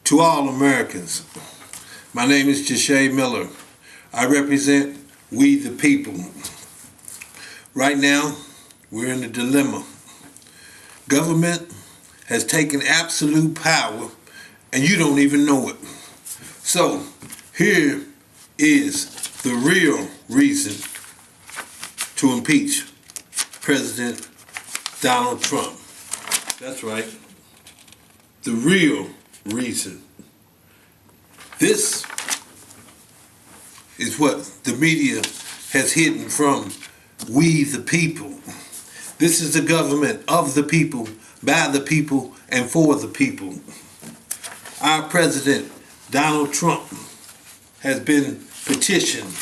To all Americans, my name is Jesha Miller. I represent we the people. Right now, we're in a dilemma. Government has taken absolute power and you don't even know it. So, here is the real reason to impeach President Donald Trump. That's right. The real reason. This is what the media has hidden from we the people. This is the government of the people, by the people, and for the people. Our President Donald Trump has been petitioned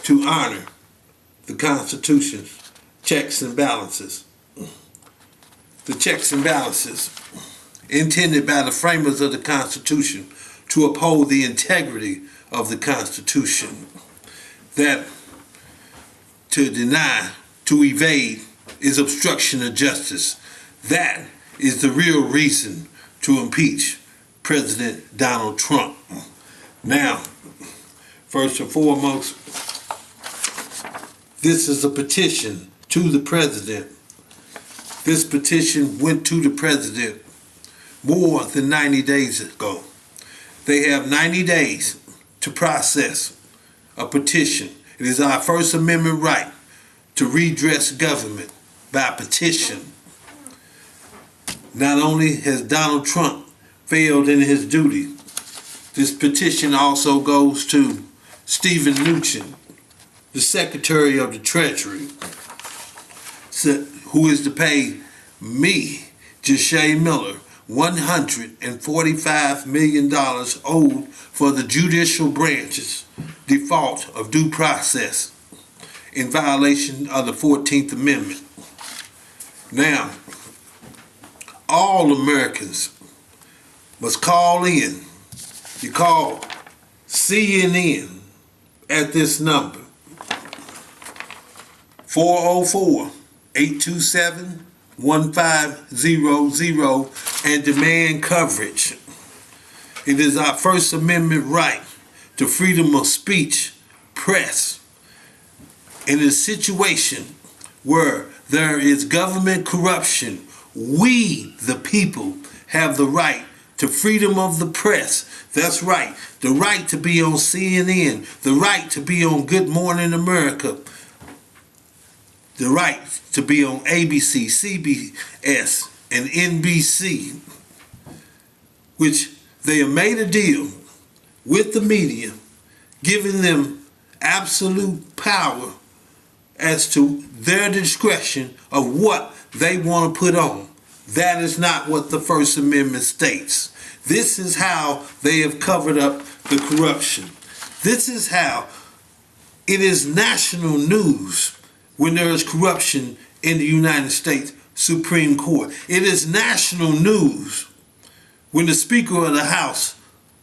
to honor the Constitution's checks and balances. The checks and balances intended by the framers of the Constitution to uphold the integrity of the Constitution. That to deny, to evade, is obstruction of justice. That is the real reason to impeach President Donald Trump. Now, first and foremost, this is a petition to the President. This petition went to the President more than 90 days ago. They have 90 days to process a petition. It is our First Amendment right to redress government by petition. Not only has Donald Trump failed in his duty, this petition also goes to Stephen Mnuchin, the Secretary of the Treasury, who is to pay me, Jesha Miller, $145 million owed for the Judicial Branch's default of due process in violation of the 14th Amendment. Now, all Americans must call in. You call CNN at this number, 404-827-1500, and demand coverage. It is our First Amendment right to freedom of speech, press. In a situation where there is government corruption, we, the people, have the right to freedom of the press. That's right. The right to be on CNN, the right to be on Good Morning America, the right to be on ABC, CBS, and NBC, which they have made a deal with the media, giving them absolute power as to their discretion of what they want to put on. That is not what the First Amendment states. This is how they have covered up the corruption. This is how it is national news when there is corruption in the United States Supreme Court. It is national news when the Speaker of the House,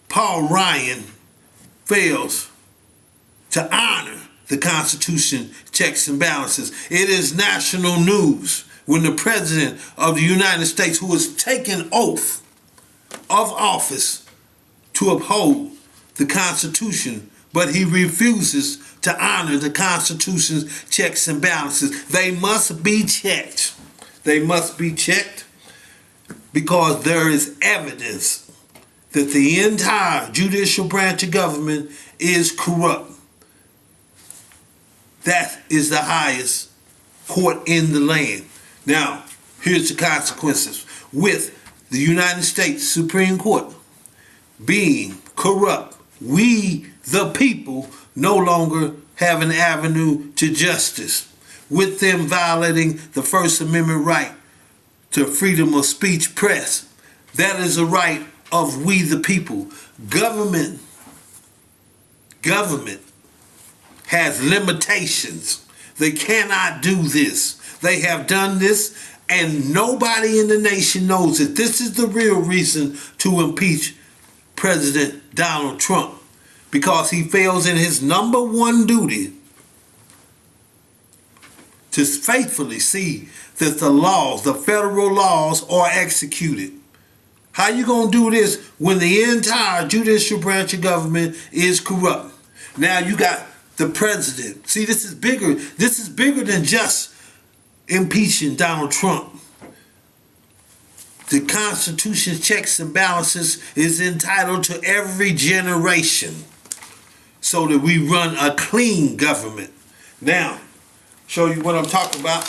Paul Ryan, fails to honor the Constitution checks and balances. It is national news when the President of the United States, who has taken oath of office to uphold the Constitution, but he refuses to honor the Constitution's checks and balances. They must be checked. They must be checked because there is evidence that the entire judicial branch of government is corrupt. That is the highest court in the land. Now, here's the consequences. With the United States Supreme Court being corrupt, we, the people, no longer have an avenue to justice. With them violating the First Amendment right to freedom of speech, press, that is a right of we, the people. Government has limitations. They cannot do this. They have done this, and nobody in the nation knows it. This is the real reason to impeach President Donald Trump, because he fails in his number one duty to faithfully see that the laws, the federal laws, are executed How you gonna do this when the entire judicial branch of government is corrupt? Now you got the president. See, this is bigger. This is bigger than just impeaching Donald Trump. The Constitution's checks and balances is entitled to every generation so that we run a clean government. Now, show you what I'm talking about.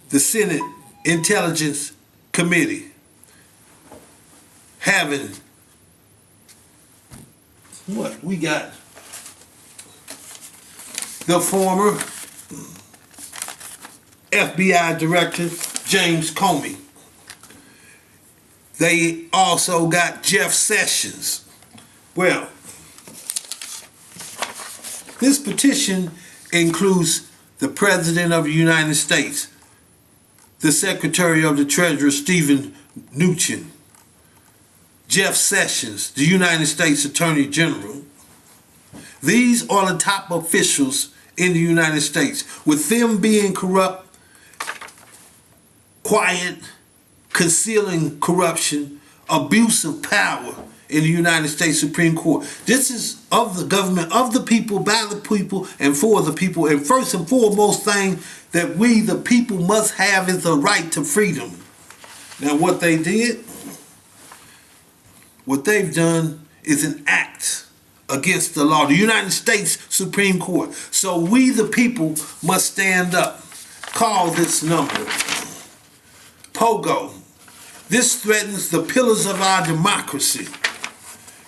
The Senate Intelligence Committee having what? We got the former FBI Director James Comey. They also got Jeff Sessions. Well, this petition includes the President of the United States, the Secretary of the Treasury, Stephen Mnuchin, Jeff Sessions, the United States Attorney General. These are the top officials in the United States. With them being corrupt, quiet, concealing corruption, abuse of power in the United States Supreme Court. This is of the government, of the people, by the people, and for the people. And first and foremost thing that we, the people, must have is the right to freedom. Now what they did, what they've done is an act against the law. The United States Supreme Court. So we, the people, must stand up. Call this number. POGO. This threatens the pillars of our democracy.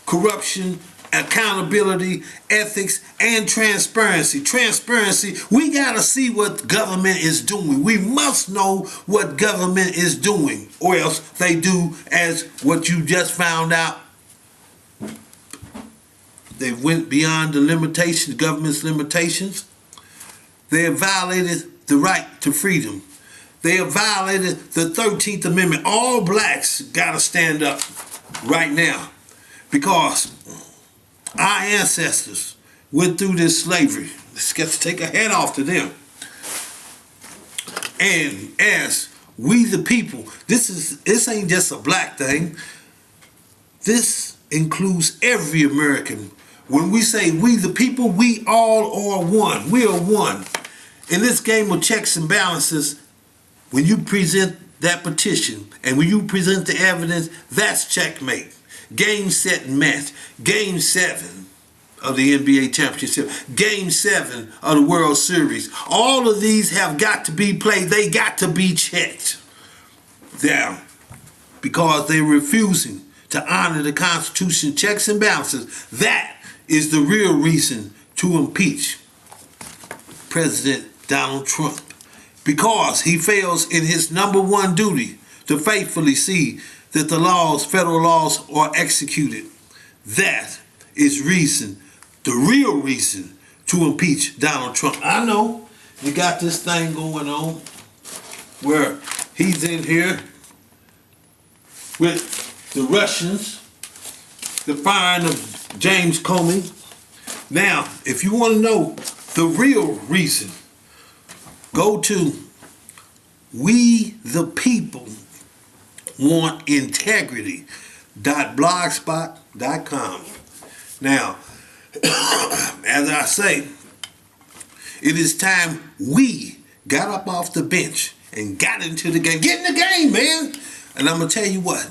Corruption, accountability, ethics, and transparency. Transparency, we gotta see what government is doing. We must know what government is doing, or else they do as what you just found out. They went beyond the limitations, government's limitations. They have violated the right to freedom. They have violated the 13th Amendment. All blacks gotta stand up right now because our ancestors went through this slavery. Let's get to take a head off to them. And as we the people, this ain't just a black thing. This includes every American. When we say we the people, we all are one. We are one. In this game of checks and balances, when you present that petition and when you present the evidence, that's checkmate. Game, set, and match. Game 7 of the NBA championship. Game 7 of the World Series. All of these have got to be played. They got to be checked down because they're refusing to honor the Constitution checks and balances. That is the real reason to impeach President Donald Trump. Because he fails in his number one duty to faithfully see that the laws, federal laws, are executed. That is reason, the real reason to impeach Donald Trump. I know you got this thing going on where he's in here with the Russians, the firing of James Comey. Now, if you want to know the real reason, go to We the People Want Integrity.blogspot.com. Now, as I say, it is time we got up off the bench and got into the game. Get in the game, man. And I'm going to tell you what.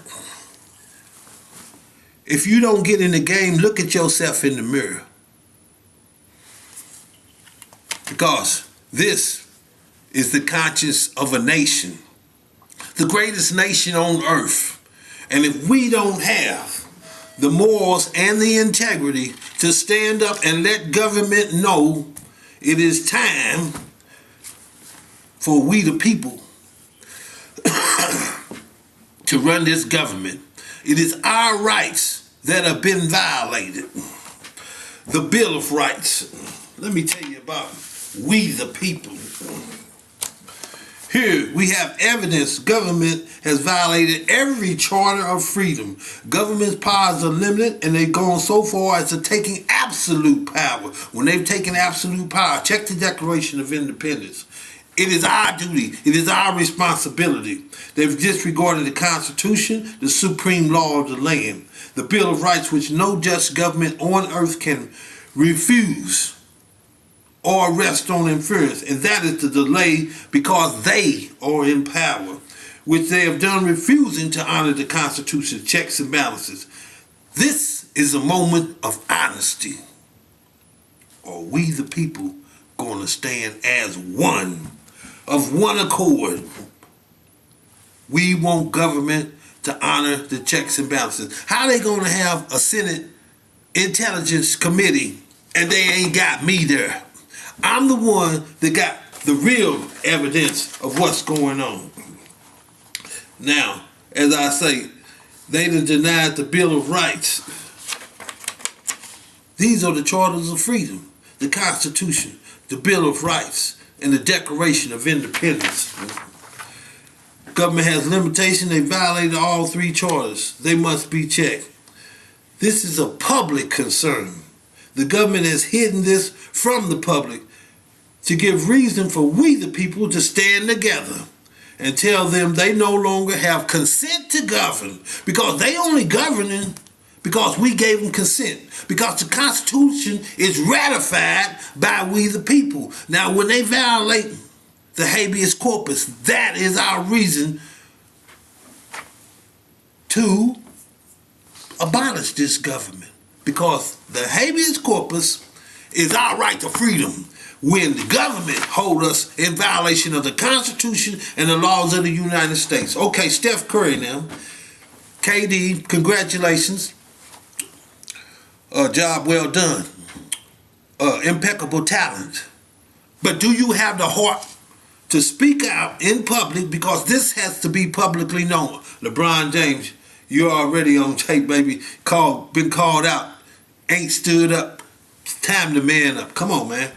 If you don't get in the game, look at yourself in the mirror. Because this is the conscience of a nation. The greatest nation on earth. And if we don't have the morals and the integrity to stand up and let government know it is time for we the people to run this government. It is our rights that have been violated. The Bill of Rights. Let me tell you about we the people. Here we have evidence government has violated every charter of freedom. Government's powers are limited and they've gone so far as to taking absolute power. When they've taken absolute power, check the Declaration of Independence. It is our duty. It is our responsibility. They've disregarded the Constitution, the supreme law of the land, the Bill of Rights, which no just government on earth can refuse or rest on inference, and that is the delay because they are in power, which they have done refusing to honor the Constitution's checks and balances. This is a moment of honesty. Are we the people going to stand as one, of one accord? We want government to honor the checks and balances. How they going to have a Senate Intelligence Committee and they ain't got me there? I'm the one that got the real evidence of what's going on. Now, as I say, they done denied the Bill of Rights. These are the Charters of Freedom, the Constitution, the Bill of Rights, and the Declaration of Independence. Government has limitations. They violated all three charters. They must be checked. This is a public concern. The government has hidden this from the public to give reason for we the people to stand together and tell them they no longer have consent to govern, because they only governing because we gave them consent, because the Constitution is ratified by we the people. Now, when they violate the habeas corpus, that is our reason to abolish this government, because the habeas corpus is our right to freedom when the government hold us in violation of the Constitution and the laws of the United States. Okay, Steph Curry now. KD, congratulations. Job well done. Impeccable talent. But do you have the heart to speak out in public, because this has to be publicly known? LeBron James, you're already on tape, baby. Been called out. Ain't stood up. It's time to man up. Come on, man.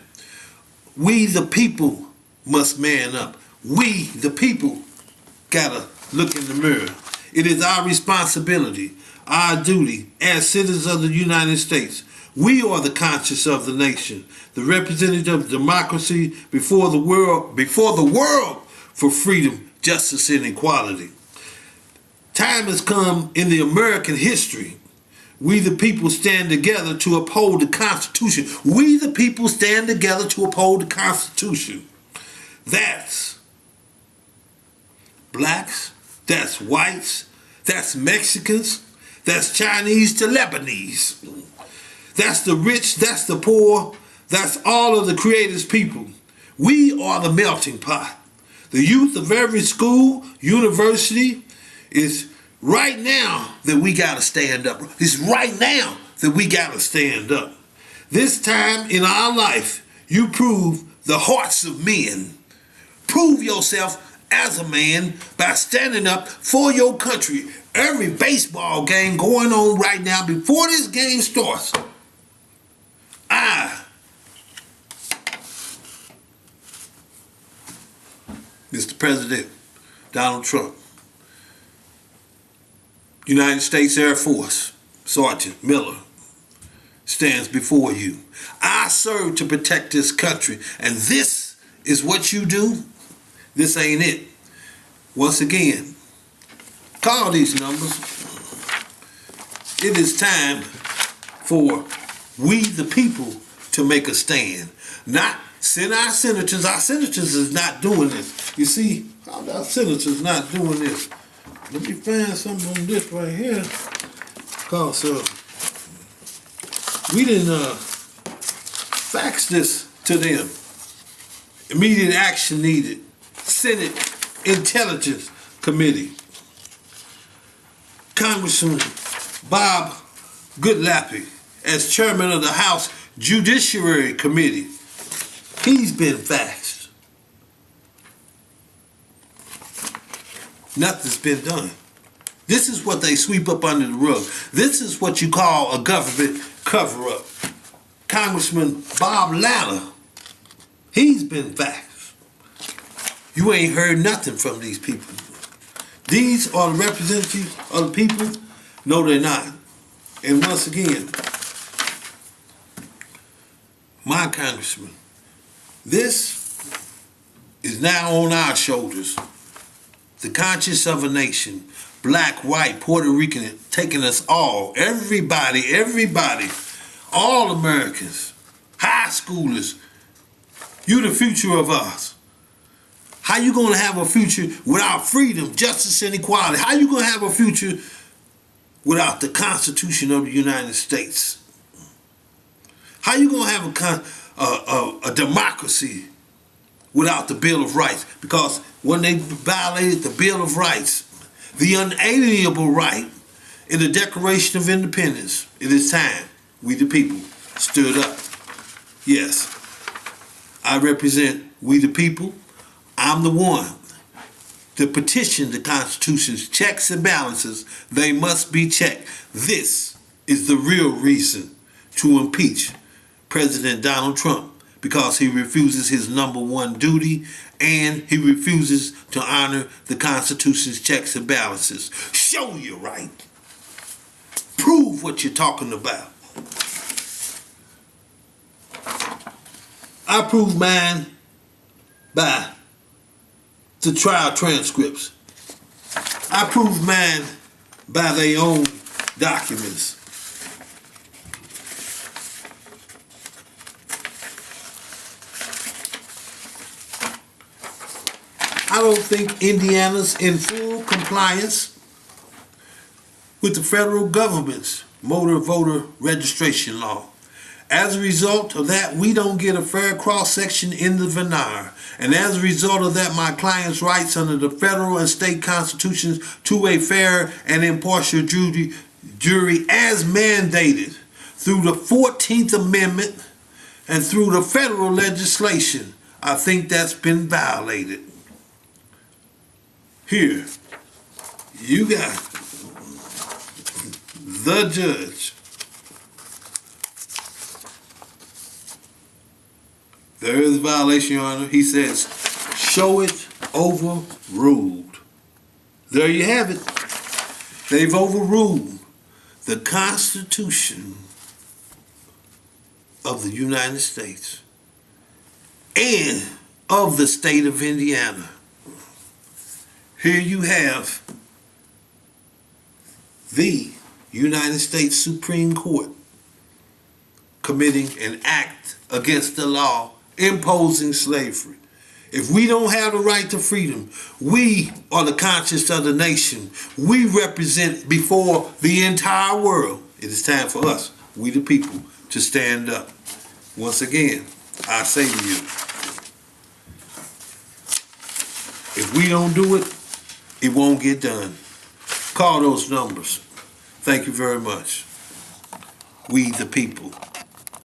We the people must man up. We the people gotta look in the mirror. It is our responsibility, our duty as citizens of the United States. We are the conscience of the nation, the representative of democracy before the world for freedom, justice, and equality. Time has come in the American history. We the people stand together to uphold the Constitution. We the people stand together to uphold the Constitution. That's blacks, that's whites, that's Mexicans, that's Chinese to Lebanese. That's the rich, that's the poor, that's all of the Creator's people. We are the melting pot. The youth of every school, university is right now that we gotta stand up. It's right now that we gotta stand up. This time in our life, you prove the hearts of men. Prove yourself as a man by standing up for your country. Every baseball game going on right now, before this game starts, Mr. President Donald Trump, United States Air Force Sergeant Miller, stands before you. I serve to protect this country, and this is what you do. This ain't it. Once again, call these numbers. It is time for we the people to make a stand. Not send our senators. Our senators is not doing this. You see, our senators not doing this. Let me find something on this right here. Because we didn't fax this to them. Immediate action needed. Senate Intelligence Committee. Congressman Bob Goodlappy, as chairman of the House Judiciary Committee, he's been faxed. Nothing's been done. This is what they sweep up under the rug. This is what you call a government cover-up. Congressman Bob Latta, he's been faxed. You ain't heard nothing from these people. These are the representatives of the people? No, they're not. And once again, my congressman, this is now on our shoulders. The conscience of a nation, black, white, Puerto Rican, taking us all, everybody, all Americans, high schoolers. You the future of us. How you gonna have a future without freedom, justice, and equality? How you gonna have a future without the Constitution of the United States? How you gonna have a democracy without the Bill of Rights? Because when they violated the Bill of Rights, the unalienable right in the Declaration of Independence, it is time we the people stood up. Yes, I represent we the people. I'm the one to petition the Constitution's checks and balances. They must be checked. This is the real reason to impeach President Donald Trump, because he refuses his number one duty and he refuses to honor the Constitution's checks and balances. Show you're right. Prove what you're talking about. I prove mine by the trial transcripts. I prove mine by their own documents. I don't think Indiana's in full compliance with the federal government's motor voter registration law. As a result of that, we don't get a fair cross-section in the veneer. And as a result of that, my client's rights under the federal and state constitutions to a fair and impartial jury as mandated through the 14th Amendment and through the federal legislation, I think that's been violated. Here, you got the judge. There is a violation, Your Honor. He says, show it overruled. There you have it. They've overruled the Constitution of the United States and of the state of Indiana. Here you have the United States Supreme Court committing an act against the law, imposing slavery. If we don't have the right to freedom, we are the conscience of the nation. We represent before the entire world. It is time for us, we the people, to stand up. Once again, I say to you, if we don't do it, it won't get done. Call those numbers. Thank you very much. We the people.